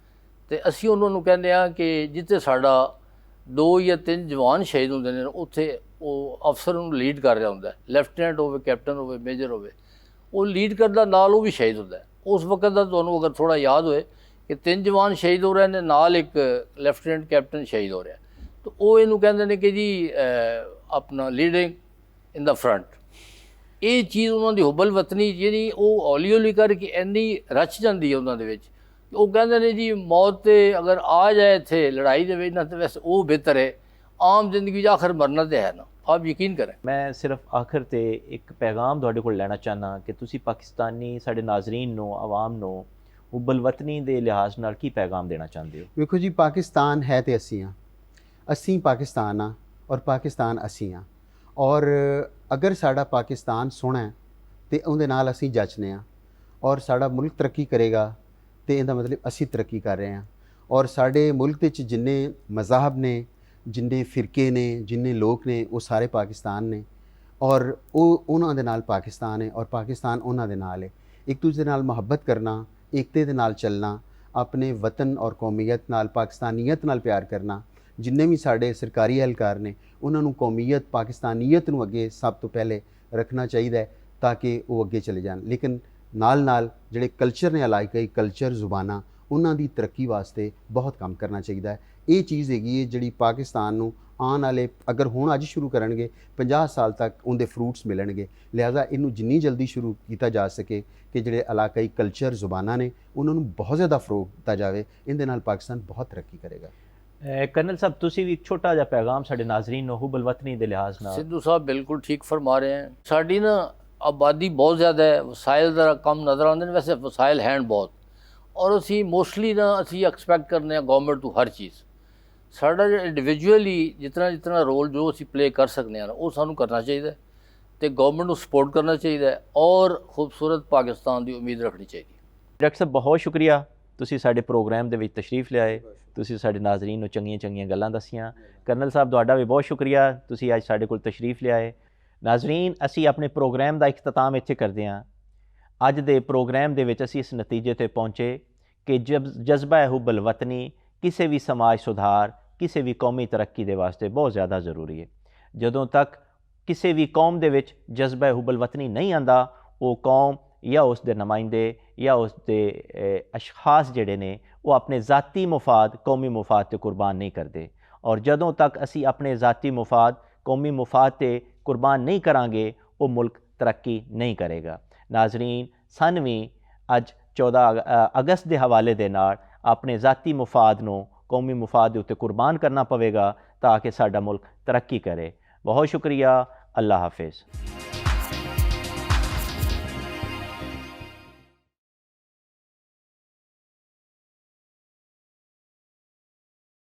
ਅਤੇ ਅਸੀਂ ਉਹਨਾਂ ਨੂੰ ਕਹਿੰਦੇ ਹਾਂ ਕਿ ਜਿੱਥੇ ਸਾਡਾ 2 ਜਾਂ 3 ਜਵਾਨ ਸ਼ਹੀਦ ਹੁੰਦੇ ਨੇ, ਉੱਥੇ ਉਹ ਅਫਸਰ ਨੂੰ ਲੀਡ ਕਰ ਰਿਹਾ ਹੁੰਦਾ, ਲੈਫਟੀਨੈਂਟ ਹੋਵੇ, ਕੈਪਟਨ ਹੋਵੇ, ਮੇਜਰ ਹੋਵੇ, ਉਹ ਲੀਡ ਕਰਦਾ, ਨਾਲ ਉਹ ਵੀ ਸ਼ਹੀਦ ਹੁੰਦਾ। ਉਸ ਵਕਤ ਦਾ ਤੁਹਾਨੂੰ ਅਗਰ ਥੋੜ੍ਹਾ ਯਾਦ ਹੋਏ ਕਿ 3 ਜਵਾਨ ਸ਼ਹੀਦ ਹੋ ਰਹੇ ਨੇ, ਨਾਲ ਇੱਕ ਲੈਫਟੀਨੈਂਟ ਕੈਪਟਨ ਸ਼ਹੀਦ ਹੋ ਰਿਹਾ, ਤਾਂ ਉਹ ਇਹਨੂੰ ਕਹਿੰਦੇ ਨੇ ਕਿ ਜੀ ਆਪਣਾ ਲੀਡਿੰਗ ਇਨ ਦਾ ਫਰੰਟ। ਇਹ ਚੀਜ਼ ਉਹਨਾਂ ਦੀ ਹੁਬਲ ਵਤਨੀ ਜਿਹੜੀ ਉਹ ਹੌਲੀ ਹੌਲੀ ਕਰਕੇ ਇੰਨੀ ਰਚ ਜਾਂਦੀ ਹੈ ਉਹਨਾਂ ਦੇ ਵਿੱਚ, ਉਹ ਕਹਿੰਦੇ ਨੇ ਜੀ ਮੌਤ ਤੇ ਅਗਰ ਆ ਜਾਏ ਇੱਥੇ ਲੜਾਈ ਦੇ ਵਿੱਚ ਨਾ, ਤਾਂ ਵੈਸੇ ਉਹ ਬਿਹਤਰ ਹੈ, ਆਮ ਜ਼ਿੰਦਗੀ 'ਚ ਆਖਰ ਮਰਨਾ ਤਾਂ ਹੈ ਨਾ। ਆਪ ਯਕੀਨ ਕरें। ਮੈਂ ਸਿਰਫ ਆਖਰ ਤੇ ਇੱਕ ਪੈਗਾਮ ਤੁਹਾਡੇ ਕੋਲ ਲੈਣਾ ਚਾਹੁੰਦਾ ਕਿ ਤੁਸੀਂ ਪਾਕਿਸਤਾਨੀ ਸਾਡੇ ਨਾਜ਼ਰੀਨ ਨੂੰ, ਆਵਾਮ ਨੂੰ ਹੁਬਲ ਵਤਨੀ ਦੇ ਲਿਹਾਜ਼ ਨਾਲ ਕੀ ਪੈਗਾਮ ਦੇਣਾ ਚਾਹੁੰਦੇ ਹੋ? ਵੇਖੋ ਜੀ, ਪਾਕਿਸਤਾਨ ਹੈ ਤੇ ਅਸੀਂ ਹਾਂ, ਅਸੀਂ ਪਾਕਿਸਤਾਨ ਹਾਂ ਔਰ ਪਾਕਿਸਤਾਨ ਅਸੀਂ ਹਾਂ, ਔਰ ਅਗਰ ਸਾਡਾ ਪਾਕਿਸਤਾਨ ਸੋਹਣਾ ਹੈ ਤੇ ਉਹਦੇ ਨਾਲ ਅਸੀਂ ਜਚਨੇ ਹਾਂ, ਔਰ ਸਾਡਾ ਮੁਲਕ ਤਰੱਕੀ ਕਰੇਗਾ ਤੇ ਇਹਦਾ ਮਤਲਬ ਅਸੀਂ ਤਰੱਕੀ ਕਰ ਰਹੇ ਹਾਂ। ਔਰ ਸਾਡੇ ਮੁਲਕ ਦੇ ਵਿੱਚ ਜਿੰਨੇ ਮਜ਼ਾਹਬ ਨੇ, ਜਿੰਨੇ ਫਿਰਕੇ ਨੇ, ਜਿੰਨੇ ਲੋਕ ਨੇ, ਉਹ ਸਾਰੇ ਪਾਕਿਸਤਾਨ ਨੇ, ਔਰ ਉਹ ਉਹਨਾਂ ਦੇ ਨਾਲ ਪਾਕਿਸਤਾਨ ਹੈ ਔਰ ਪਾਕਿਸਤਾਨ ਉਹਨਾਂ ਦੇ ਨਾਲ ਹੈ। ਇੱਕ ਦੂਜੇ ਨਾਲ ਮੁਹੱਬਤ ਕਰਨਾ, ਏਕਤੇ ਦੇ ਨਾਲ ਚੱਲਣਾ, ਆਪਣੇ ਵਤਨ ਔਰ ਕੌਮੀਅਤ ਨਾਲ, ਪਾਕਿਸਤਾਨੀਅਤ ਨਾਲ ਪਿਆਰ ਕਰਨਾ। ਜਿੰਨੇ ਵੀ ਸਾਡੇ ਸਰਕਾਰੀ ਅਹਿਲਕਾਰ ਨੇ ਉਹਨਾਂ ਨੂੰ ਕੌਮੀਅਤ, ਪਾਕਿਸਤਾਨੀਅਤ ਨੂੰ ਅੱਗੇ ਸਭ ਤੋਂ ਪਹਿਲੇ ਰੱਖਣਾ ਚਾਹੀਦਾ ਹੈ ਤਾਂ ਕਿ ਉਹ ਅੱਗੇ ਚਲੇ ਜਾਣ। ਲੇਕਿਨ ਨਾਲ ਨਾਲ ਜਿਹੜੇ ਕਲਚਰ ਨੇ, ਇਲਾਕਾਈ ਕਲਚਰ, ਜ਼ੁਬਾਨਾਂ, ਉਹਨਾਂ ਦੀ ਤਰੱਕੀ ਵਾਸਤੇ ਬਹੁਤ ਕੰਮ ਕਰਨਾ ਚਾਹੀਦਾ ਹੈ। ਇਹ ਚੀਜ਼ ਹੈਗੀ ਹੈ ਜਿਹੜੀ ਪਾਕਿਸਤਾਨ ਨੂੰ ਆਉਣ ਵਾਲੇ, ਅਗਰ ਹੁਣ ਅੱਜ ਸ਼ੁਰੂ ਕਰਨਗੇ, 50 ਸਾਲ ਤੱਕ ਉਹਦੇ ਫਰੂਟਸ ਮਿਲਣਗੇ। ਲਿਹਾਜ਼ਾ ਇਹਨੂੰ ਜਿੰਨੀ ਜਲਦੀ ਸ਼ੁਰੂ ਕੀਤਾ ਜਾ ਸਕੇ ਕਿ ਜਿਹੜੇ ਇਲਾਕਾਈ ਕਲਚਰ, ਜ਼ੁਬਾਨਾਂ ਨੇ, ਉਹਨਾਂ ਨੂੰ ਬਹੁਤ ਜ਼ਿਆਦਾ ਫਰੋਗ ਦਿੱਤਾ ਜਾਵੇ, ਇਹਦੇ ਨਾਲ ਪਾਕਿਸਤਾਨ ਬਹੁਤ ਤਰੱਕੀ ਕਰੇਗਾ। ਕਰਨਲ ਸਾਹਿਬ, ਤੁਸੀਂ ਵੀ ਇੱਕ ਛੋਟਾ ਜਿਹਾ ਪੈਗਾਮ ਸਾਡੇ ਨਾਜ਼ਰੀਨ ਨੂੰ ਹੁਬਲ ਵਤਨੀ ਦੇ ਲਿਹਾਜ਼ ਨਾਲ। ਸਿੱਧੂ ਸਾਹਿਬ ਬਿਲਕੁਲ ਠੀਕ ਫਰਮਾ ਰਹੇ ਹੈ। ਸਾਡੀ ਨਾ ਆਬਾਦੀ ਬਹੁਤ ਜ਼ਿਆਦਾ ਹੈ, ਵਸਾਇਲ ਦਾ ਕਮ ਨਜ਼ਰ ਆਉਂਦੇ ਨੇ, ਵੈਸੇ ਵਸਾਇਲ ਹੈ ਬਹੁਤ, ਔਰ ਅਸੀਂ ਮੋਸਟਲੀ ਨਾ ਅਸੀਂ ਐਕਸਪੈਕਟ ਕਰਨੇ ਹਾਂ ਗੌਰਮੈਂਟ ਤੋਂ ਹਰ ਚੀਜ਼। ਸਾਡਾ ਜਿਹੜਾ ਇੰਡੀਵਿਜੂਅਲੀ ਜਿਤਨਾ ਰੋਲ ਜੋ ਅਸੀਂ ਪਲੇ ਕਰ ਸਕਦੇ ਹਾਂ ਉਹ ਸਾਨੂੰ ਕਰਨਾ ਚਾਹੀਦਾ ਅਤੇ ਗੌਰਮੈਂਟ ਨੂੰ ਸਪੋਰਟ ਕਰਨਾ ਚਾਹੀਦਾ ਔਰ ਖੂਬਸੂਰਤ ਪਾਕਿਸਤਾਨ ਦੀ ਉਮੀਦ ਰੱਖਣੀ ਚਾਹੀਦੀ ਹੈ। ਡਾਕਟਰ ਸਾਹਿਬ, ਬਹੁਤ ਸ਼ੁਕਰੀਆ ਤੁਸੀਂ ਸਾਡੇ ਪ੍ਰੋਗਰਾਮ ਦੇ ਵਿੱਚ ਤਸ਼ਰੀਫ ਲਿਆਏ, ਤੁਸੀਂ ਸਾਡੇ ਨਾਜ਼ਰੀਨ ਨੂੰ ਚੰਗੀਆਂ ਚੰਗੀਆਂ ਗੱਲਾਂ ਦੱਸੀਆਂ। ਕਰਨਲ ਸਾਹਿਬ ਤੁਹਾਡਾ ਵੀ ਬਹੁਤ ਸ਼ੁਕਰੀਆ, ਤੁਸੀਂ ਅੱਜ ਸਾਡੇ ਕੋਲ ਤਸ਼ਰੀਫ ਲਿਆਏ। ਨਾਜ਼ਰੀਨ, ਅਸੀਂ ਆਪਣੇ ਪ੍ਰੋਗਰਾਮ ਦਾ ਇਖਤਤਾਮ ਇੱਥੇ ਕਰਦੇ ਹਾਂ। ਅੱਜ ਦੇ ਪ੍ਰੋਗਰਾਮ ਦੇ ਵਿੱਚ ਅਸੀਂ ਇਸ ਨਤੀਜੇ ਤੇ ਪਹੁੰਚੇ ਕਿ ਜਜ਼ਬਾ ਹੁਬਲ ਵਤਨੀ ਕਿਸੇ ਵੀ ਸਮਾਜ ਸੁਧਾਰ, ਕਿਸੇ ਵੀ ਕੌਮੀ ਤਰੱਕੀ ਦੇ ਵਾਸਤੇ ਬਹੁਤ ਜ਼ਿਆਦਾ ਜ਼ਰੂਰੀ ਹੈ। ਜਦੋਂ ਤੱਕ ਕਿਸੇ ਵੀ ਕੌਮ ਦੇ ਵਿੱਚ ਜਜ਼ਬਾ ਹੁਬਲ ਵਤਨੀ ਨਹੀਂ ਆਉਂਦਾ, ਉਹ ਕੌਮ ਜਾਂ ਉਸ ਦੇ ਨੁਮਾਇੰਦੇ ਜਾਂ ਉਸ ਦੇ ਅਸ਼ਖਾਸ ਜਿਹੜੇ ਨੇ ਉਹ ਆਪਣੇ ਜ਼ਾਤੀ ਮੁਫਾਦ ਕੌਮੀ ਮੁਫਾਦ 'ਤੇ ਕੁਰਬਾਨ ਨਹੀਂ ਕਰਦੇ। ਔਰ ਜਦੋਂ ਤੱਕ ਅਸੀਂ ਆਪਣੇ ਜ਼ਾਤੀ ਮੁਫਾਦ ਕੌਮੀ ਮੁਫਾਦ 'ਤੇ ਕੁਰਬਾਨ ਨਹੀਂ ਕਰਾਂਗੇ, ਉਹ ਮੁਲਕ ਤਰੱਕੀ ਨਹੀਂ ਕਰੇਗਾ। ਨਾਜ਼ਰੀਨ, ਸਾਨੂੰ ਵੀ ਅੱਜ 14 ਅਗਸਤ ਦੇ ਹਵਾਲੇ ਦੇ ਨਾਲ ਆਪਣੇ ਜ਼ਾਤੀ ਮੁਫਾਦ ਨੂੰ ਕੌਮੀ ਮੁਫਾਦ ਦੇ ਉੱਤੇ ਕੁਰਬਾਨ ਕਰਨਾ ਪਵੇਗਾ ਤਾਂ ਕਿ ਸਾਡਾ ਮੁਲਕ ਤਰੱਕੀ ਕਰੇ। ਬਹੁਤ ਸ਼ੁਕਰੀਆ। ਅੱਲਾ ਹਾਫਿਜ਼।